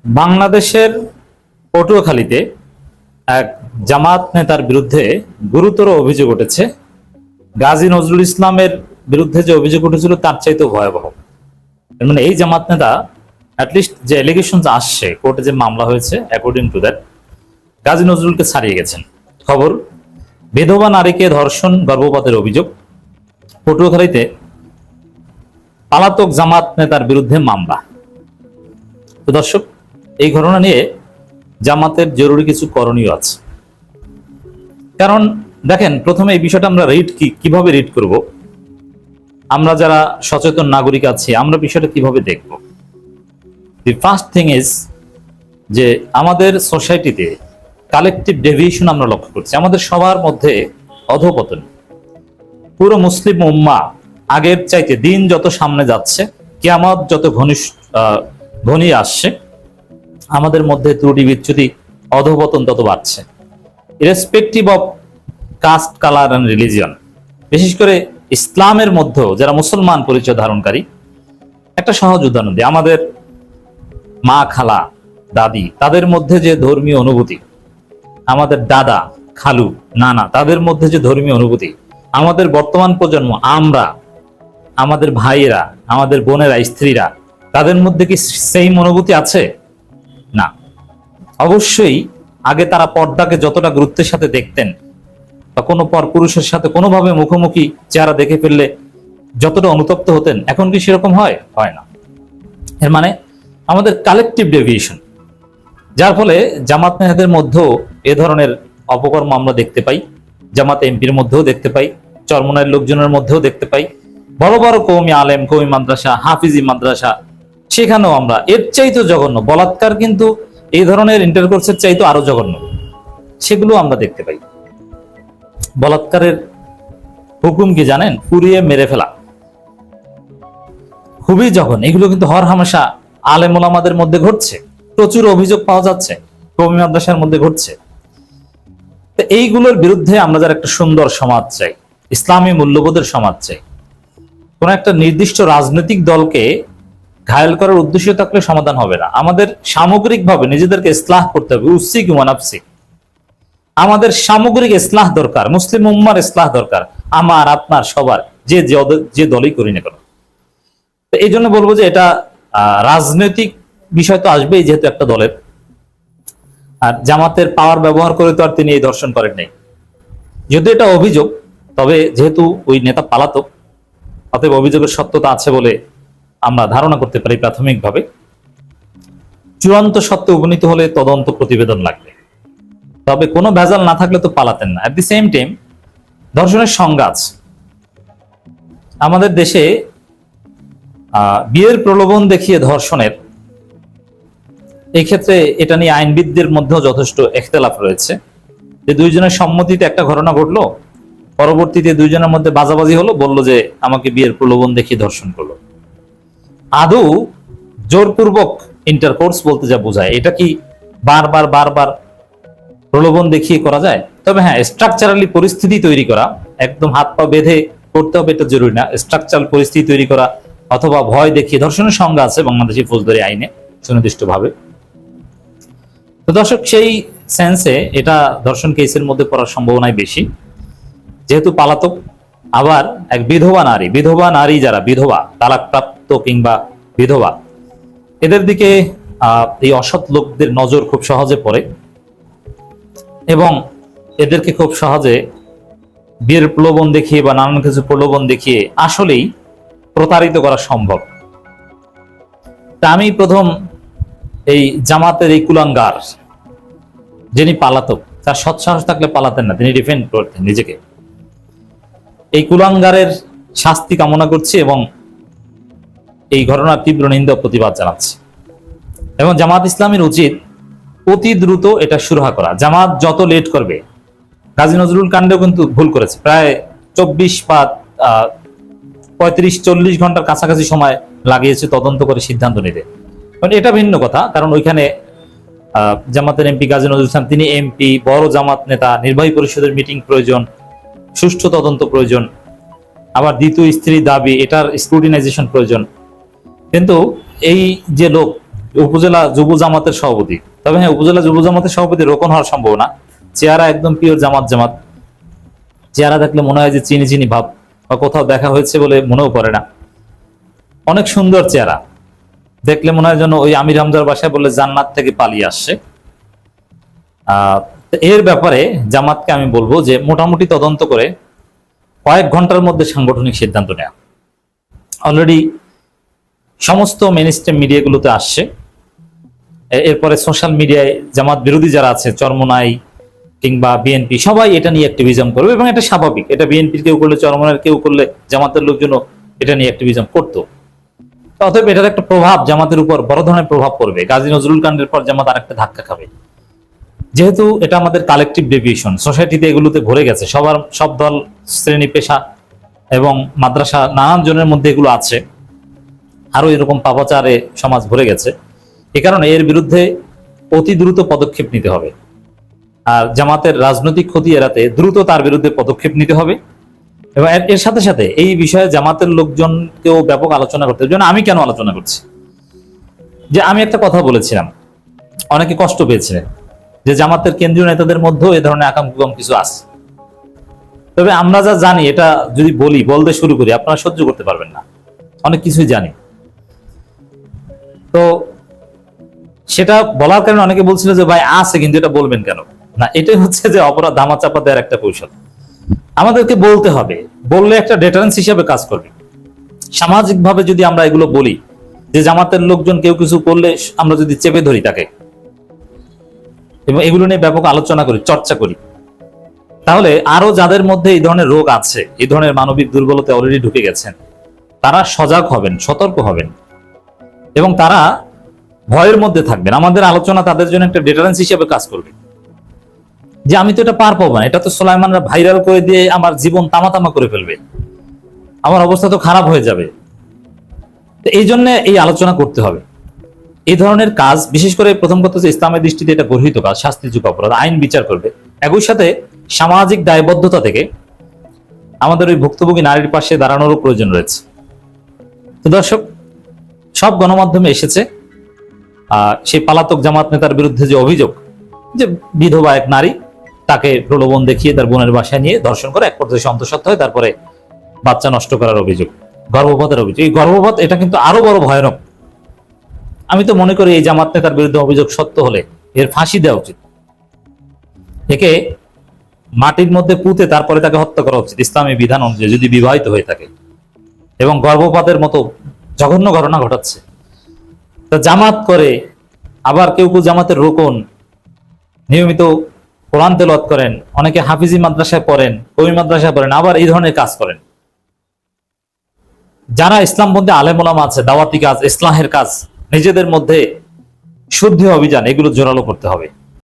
বাংলাদেশের পটুয়াখালীতে এক জামাত নেতার বিরুদ্ধে গুরুতর অভিযোগ উঠেছে। গাজী নজরুল ইসলামের বিরুদ্ধে যে অভিযোগ উঠেছিল তার চাইতেও ভয়াবহ। মানে এই জামাত নেতা অ্যাটলিস্ট যে এলিগেশন আসছে, কোর্টে যে মামলা হয়েছে, অ্যাকর্ডিং টু দ্যাট গাজী নজরুলকে ছাড়িয়ে গেছেন। খবর, বিধবা নারীকে ধর্ষণ, গর্ভপাতের অভিযোগ। পটুয়াখালীতে পলাতক জামাত নেতার বিরুদ্ধে মামলা। তো দর্শক, এই ঘটনা নিয়ে জামাতের জরুরি কিছু করণীয় আছে। কারণ দেখেন, প্রথমে এই বিষয়টা আমরা কিভাবে রিড করব, আমরা যারা সচেতন নাগরিক আছি আমরা বিষয়টা কিভাবে দেখব। দি ফার্স্ট থিং ইজ যে আমাদের সোসাইটিতে কালেকটিভ ডেভিয়েশন আমরা লক্ষ্য করছি। আমাদের সবার মধ্যে অধঃপতন। পুরো মুসলিম উম্মাহ আগের চাইতে দিন যত সামনে যাচ্ছে, কিয়ামত যত ঘনিয়ে আসছে, আমাদের মধ্যে ত্রুটি বিচ্যুতি, অধঃপতন তত বাড়ছে, irrespective of caste, colour and religion. বিশেষ করে ইসলামের মধ্যেও যারা মুসলমান পরিচয় ধারণকারী, একটা সহজ উদাহরণ দিই। আমাদের মা, খালা, দাদি, তাদের মধ্যে যে ধর্মীয় অনুভূতি, আমাদের দাদা, খালু, নানা, তাদের মধ্যে যে ধর্মীয় অনুভূতি, আমাদের বর্তমান প্রজন্ম, আমরা, আমাদের ভাইয়েরা, আমাদের বোনেরা, স্ত্রীরা, তাদের মধ্যে কি সেই অনুভূতি আছে? না। অবশ্যই আগে তারা পর্দাকে যতটা গুরুত্বের সাথে দেখতেন, বা কোনো পর পুরুষের সাথে কোনোভাবে মুখোমুখি চেহারা দেখে ফেললে যতটা অনুতপ্ত হতেন, এখন কি সেরকম হয়? হয় না। এর মানে আমাদের কালেকটিভ ডেভিয়েশন, যার ফলে জামাত নেতাদের মধ্যেও এ ধরনের অপকর্ম আমরা দেখতে পাই। জামাত এমপির মধ্যেও দেখতে পাই, চরমনায়ের লোকজনের মধ্যেও দেখতে পাই, বড় বড় কওমি আলেম, কওমি মাদ্রাসা, হাফিজি মাদ্রাসা, সেখানেও আমরা এর চাইতে জঘন্য বলাৎকার, কিন্তু এই ধরনের ইন্টারকোর্সের চাইতে আরো জঘন্য, সেগুলো আমরা দেখতে পাই। বলাৎকারের হুকুম কি জানেন? পুড়িয়ে মেরে ফেলা। খুবই জঘন্য। এগুলো কিন্তু হর হামেশা আলেম ওলামাদের মধ্যে ঘটছে, প্রচুর অভিযোগ পাওয়া যাচ্ছে, কওমি মাদ্রাসার মধ্যে ঘটছে। তো এইগুলোর বিরুদ্ধে আমরা যারা একটা সুন্দর সমাজ চাই, ইসলামী মূল্যবোধের সমাজ চাই, কোন একটা নির্দিষ্ট রাজনৈতিক দলকে ঘায়েল করার উদ্দেশ্য থাকলে সমাধান হবে না। আমাদের সামগ্রিকভাবে নিজেদেরকে ইসলাহ করতে হবে। উসিক ওয়া নাফসিক। আমাদের সামগ্রিক ইসলাহ দরকার, মুসলিম উম্মার ইসলাহ দরকার, আমার, আপনার, সবার, যে দলই করি না কেন। তো এই জন্য বলবো যে এটা রাজনৈতিক বিষয় তো আসবেই, যেহেতু একটা দলের। আর জামাতের পাওয়ার ব্যবহার করে তো আর তিনি এই দর্শন করেন নাই। যদি এটা অভিযোগ, তবে যেহেতু ওই নেতা পালাতক, অতএব অভিযোগের সত্যতা আছে বলে আমরা ধারণা করতে পারি প্রাথমিকভাবে। চূড়ান্ত সত্যে উপনীত হলে তদন্ত প্রতিবেদন লাগবে, তবে কোনো ভেজাল না থাকলে তো পালাতেন না। এট দি সেম টাইম ধর্ষণের সংজ্ঞা আছে আমাদের দেশে। বিয়ের প্রলোভন দেখিয়ে ধর্ষণের, এই ক্ষেত্রে এটা নিয়ে আইনবিদদের মধ্যেও যথেষ্ট ইখতিলাফ রয়েছে। যে দুইজনের সম্মতিতে একটা ঘটনা ঘটলো, পরবর্তীতে দুইজনের মধ্যে বাজাবাজি হলো, বললো যে আমাকে বিয়ের প্রলোভন দেখিয়ে ধর্ষণ করলো। আদৌ জোরপূর্বক ইন্টারকোর্স বলতে যা বোঝায়, এটা কি বারবার বারবার প্রলোভন দেখিয়ে করা যায়? তবে হ্যাঁ, স্ট্রাকচারালি পরিস্থিতি তৈরি করা, একদম হাত পা বেঁধে করতে হবে এটা জরুরি না। স্ট্রাকচারাল পরিস্থিতি তৈরি করা অথবা ভয় দেখিয়ে, ধর্ষণের সংজ্ঞা আছে বাংলাদেশি ফৌজদারি আইনে সুনির্দিষ্টভাবে। তো দর্শক, সেই সেন্সে এটা ধর্ষণ কেসের মধ্যে পড়ার সম্ভাবনাই বেশি, যেহেতু পালাতক। আবার এক বিধবা নারী যারা বিধবা, তালাকপ্রাপ্ত কিংবা বিধবা, এদের দিকে এই অসৎ লোকদের নজর খুব সহজে পড়ে এবং এদেরকে খুব সহজে বিয়ের প্রলোভন দেখিয়ে বা নানান কিছু প্রলোভন দেখিয়ে আসলেই প্রতারিত করা সম্ভব। তা আমি প্রথম এই জামাতের এই কুলাঙ্গার, যিনি পালাতক, তার সৎসাহস থাকলে পালাতেন না, তিনি ডিফেন্ড করতেন নিজেকে। এই কুলাঙ্গারের শাস্তি কামনা করছি এবং এই ঘটনার তীব্র নিন্দা প্রতিবাদ জানাচ্ছি। এবং জামাত ইসলামের উচিত অতি দ্রুত এটা সুরাহা করা। জামাত যত লেট করবে, গাজী নজরুল কাণ্ডেও কিন্তু ভুল করেছে, প্রায় 24 বা 35-40 ঘন্টার কাছাকাছি সময় লাগিয়েছে তদন্ত করে সিদ্ধান্ত নিতে। এটা ভিন্ন কথা, কারণ ওইখানে জামাতের এমপি গাজী নজরুল ইসলাম, তিনি এমপি, বড় জামাত নেতা, নির্বাহী পরিষদের মিটিং প্রয়োজন, সুষ্ঠু তদন্ত প্রয়োজন, আবার দ্বিতীয় স্ত্রী দাবি, এটার স্ক্রুটিনাইজেশন প্রয়োজন। কিন্তু এই যে লোক উপজেলা যুব জামাতের সভাপতি। তবে হ্যাঁ, উপজেলা যুব জামাতের সভাপতি রোকন হওয়ার সম্ভাবনা। চেহারা একদম পিওর জামাত জামাত, চেহারা দেখলে মনে হয় যে চিনি চিনি ভাব, বা কোথাও দেখা হয়েছে বলে মনেও করে না। অনেক সুন্দর চেহারা, দেখলে মনে হয় যেন ওই আমির হামজার বাসায় বলে জান্নাত থেকে পালিয়ে আসছে। এর ব্যাপারে জামাতকে আমি বলবো যে মোটামুটি তদন্ত করে কয়েক ঘন্টার মধ্যে সাংগঠনিক সিদ্ধান্ত নেওয়া। অলরেডি সমস্ত মেইনস্ট্রিম মিডিয়াগুলোতে আসছে। এরপরে সোশ্যাল মিডিয়ায় জামাত বিরোধী যারা আছে, চরমোনাই কিংবা বিএনপি, সবাই এটা নিয়ে অ্যাক্টিভিজম করবে, এবং এটা স্বাভাবিক। এটা বিএনপির কেউ করলে, চরমোনাইয়ের কেউ করলে, জামাতের লোকজনও এটা নিয়ে অ্যাক্টিভিজম করতো। অতএব এটার একটা প্রভাব জামাতের উপর বড় ধরনের প্রভাব পড়বে। গাজী নজরুল কাণ্ডের পর জামাত আরেকটা ধাক্কা খাবে, যেহেতু এটা আমাদের কালেকটিভ ডেভিয়েশন। সোসাইটিতে এগুলোতে ভরে গেছে, সব দল, শ্রেণী পেশা এবং মাদ্রাসা, নানান জনের মধ্যে এগুলো আছে। আরো এরকম পাপাচারে সমাজ ভরে গেছে। এ কারণে এর বিরুদ্ধে অতি দ্রুত পদক্ষেপ নিতে হবে। আর জামাতের রাজনৈতিক ক্ষতি এড়াতে দ্রুত তার বিরুদ্ধে পদক্ষেপ নিতে হবে। এবং এর সাথে সাথে এই বিষয়ে জামাতের লোকজনকেও ব্যাপক আলোচনা করতে হবে। যেন আমি কেন আলোচনা করছি, যে আমি একটা কথা বলেছিলাম, অনেকে কষ্ট পেয়েছিলেন যে জামাতের কেন্দ্রীয় নেতাদের মধ্যেও এ ধরনের আকাঙ্ক্ষম কিছু আছে। তবে আমরা যা জানি, এটা যদি বলতে শুরু করি, আপনারা সহ্য করতে পারবেন না। অনেক কিছুই জানি। তো সেটা বলার কারণে অনেকে বলছিল যে ভাই আছে, কিন্তু এটা বলবেন কেন? না, এটাই হচ্ছে যে অপরাধ ধামা চাপা দেওয়ার একটা কৌশল। আমাদেরকে বলতে হবে, বললে একটা ডেটারেন্স হিসেবে কাজ করবে। সামাজিক ভাবে যদি আমরা এগুলো বলি, যে জামাতের লোকজন কেউ কিছু করলে আমরা যদি চেপে ধরি তাকে, এবং এগুলো নিয়ে ব্যাপক আলোচনা করি, চর্চা করি, তাহলে আরো যাদের মধ্যে এই ধরনের রোগ আছে, এই ধরনের মানবিক দুর্বলতা অলরেডি ঢুকে গেছেন, তারা সজাগ হবেন, সতর্ক হবেন, এবং তারা ভয়ের মধ্যে থাকবেন। আমাদের আলোচনা তাদের জন্য একটা ডেটারেন্স হিসেবে কাজ করবে, যে আমি তো এটা পার পাবো না, এটা তো সুলাইমানরা ভাইরাল করে দিয়ে আমার জীবন তামা করে ফেলবে, আমার অবস্থা তো খারাপ হয়ে যাবে। তো এই জন্য এই আলোচনা করতে হবে। এই ধরনের কাজ, বিশেষ করে প্রথম কথা হচ্ছে ইসলামের দৃষ্টিতে এটা গর্হিত কাজ, শাস্তিযোগ্য অপরাধ, আইন বিচার করবে। একই সাথে সামাজিক দায়বদ্ধতা থেকে আমাদের ওই ভুক্তভোগী নারীর পাশে দাঁড়ানোরও প্রয়োজন রয়েছে। তো দর্শক, সব গণমাধ্যমে এসেছে সেই পালাতক জামাত নেতার বিরুদ্ধে যে অভিযোগ, যে বিধবা এক নারী, তাকে প্রলোভন দেখিয়ে তার বোনের বাসায় নিয়ে ধর্ষণ করে এক পর্যায়ে অন্তঃসত্ত্বা হয়, তারপরে বাচ্চা নষ্ট করার অভিযোগ, গর্ভপাতের অভিযোগ। এই গর্ভপাত, এটা কিন্তু আরো বড় ভয়ানক। আমি তো মনে করি এই জামাত নেতার বিরুদ্ধে অভিযোগ সত্য হলে এর ফাঁসি দেওয়া উচিত। একে মাটির মধ্যে পুঁতে তারপরে তাকে হত্যা করা উচিত ইসলামী বিধান অনুযায়ী, যদি বিবাহিত হয়ে থাকে। এবং গর্ভপাতের মতো জঘন্য ঘটনা ঘটাচ্ছে। তা জামাত করে, আবার কেউ কেউ জামাতের রোকন, নিয়মিত কোরআন তেলাওয়াত করেন, অনেকে হাফিজি মাদ্রাসায় পড়েন, কওমি মাদ্রাসায় পড়েন, আবার এই ধরনের কাজ করেন। যারা ইসলামপন্থী আলেম ওলামা আছে, দাওয়াতি কাজ, ইসলাহের কাজ, নিজেদের মধ্যে শুদ্ধি অভিযান, এগুলো জোরালো করতে হবে।